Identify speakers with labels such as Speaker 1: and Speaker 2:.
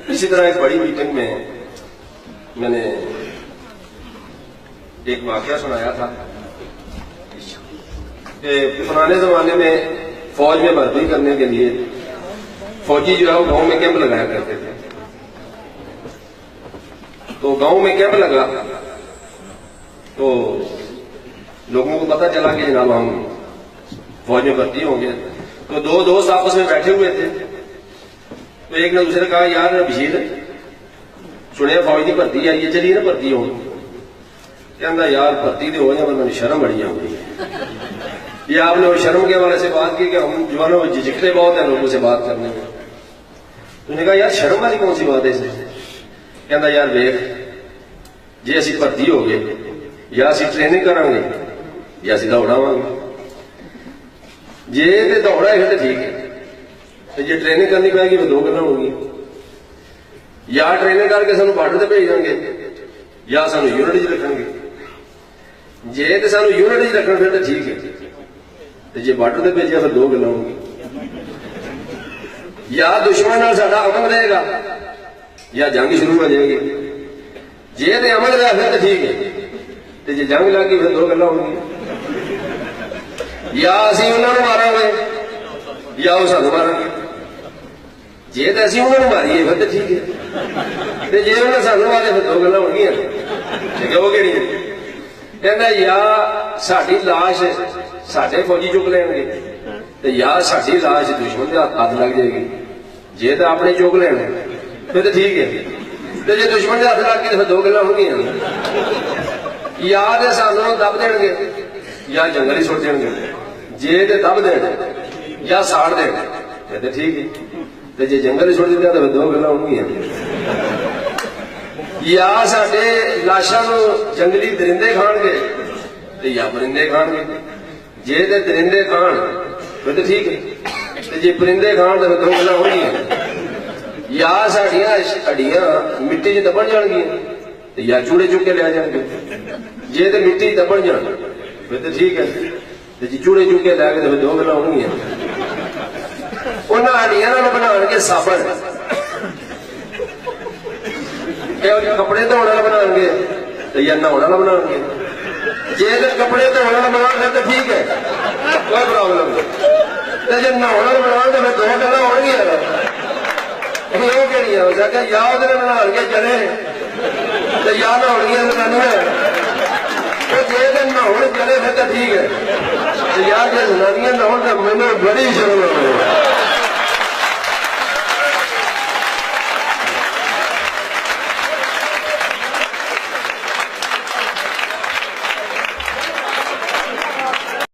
Speaker 1: اسی طرح ایک بڑی میٹنگ میں میں نے ایک واقعہ سنایا تھا کہ پرانے زمانے میں فوج میں بھرتی کرنے کے لیے فوجی جو ہے وہ گاؤں میں کیمپ لگایا کرتے تھے. تو گاؤں میں کیمپ لگا تو لوگوں کو پتا چلا کہ جناب ہم فوج میں بھرتی ہوں گے. تو دو دوست آپس میں بیٹھے ہوئے تھے. تو ایک نے دوسرے کہا یار بشیر سنیا فوج کی بھرتی آئی ہے چلیے نا بھرتی ہو. کہنا یار بھرتی تو ہو جائے میں شرم بڑی آ گئی ہے. یہ آپ نے شرم کے حوالے سے بات کی کہ ہم جوانوں جھجکتے بہت ہیں لوگوں سے بات کرنے میں. تو نے کہا یار شرم والی کون سی بات ہے اس میں. کہنا یار ویخ جی اسی بھرتی ہو گئے یا اسی ٹریننگ کریں گے یا اسی دوڑاواں گے. جی تو دوڑا ہے تو ٹھیک ہے جی ٹریننگ کرنی پائے گی تو دو گلا ہوں گی. یا ٹریننگ کر کے سانو بارڈر سے بھیج دیں گے یا سانو یونٹ چ رکھیں گے. جی تو سانو یونٹ چ رکھنا پھر تو ٹھیک ہے جی بارڈر سے بھیجا پھر دو گلا ہوں گی. یا دشمن ساڈا امن رہے گا یا جنگ شروع ہو جائے گی. جی تو امن رہا پھر تو ٹھیک ہے جی جنگ لگ گئی پھر دو گلا ہوں گی. یا اسی انہوں نے مارا گے یا وہ سانو مارا گے. جی تو اسی انہوں نے ماریے پھر تو ٹھیک ہے جی انہوں نے سانو مارے پھر دو گلا ہو گیا. ٹھیک ہے وہ کہڑی ہے. کہنا یا ساری لاش سارے فوجی چک لین گے یا ساری لاش دشمن کے ہاتھ لگ جائے گی. جی تو اپنے چک لین پھر تو ٹھیک ہے جی دشمن کے ہاتھ لگ گئی تو پھر دو گلا ہو گیا. یا تو سانو دب دین گے یا جنگل ہی سٹ دیں گے. جی تو دب دین یا ساڑ دین پھر تو ٹھیک ہے جی جنگل ہی سٹ دیتے تو پھر دو گلا ہو گیا. یا سڈے لاشاں جنگلی درندے کھان گے یا پرندے کھان گے. جی تو درندے کھان پھر تو ٹھیک ہے جی پرندے کھان تو پھر دو گلا ہو گیا. یا سڈیاں ہڈیاں مٹی چ دبن جان گیا یا چوڑے چک کے لیا جان گے. جی تو مٹی دبن جان پھر تو ٹھیک ہے جی چوڑے چک کے لے کے تو پھر دو گلا ہو گیا. انہوں ہڈیاں بنا کے سابن کپڑے دھونے والا بنا گے یا نہاؤ والا بنا گے. جی تو کپڑے دھونے والا بنا گے تو ٹھیک ہے کوئی پرابلم نہیں. جی نہاؤ والا بنا تو پھر دو گلا ہو گیا. وہ کہڑی ہے یا وہ نہا کے چلے یا نہاؤ جی نہاؤ چلے پھر تو ٹھیک ہے. یا جی زنانیاں نہاؤ تو مجھے بڑی شرم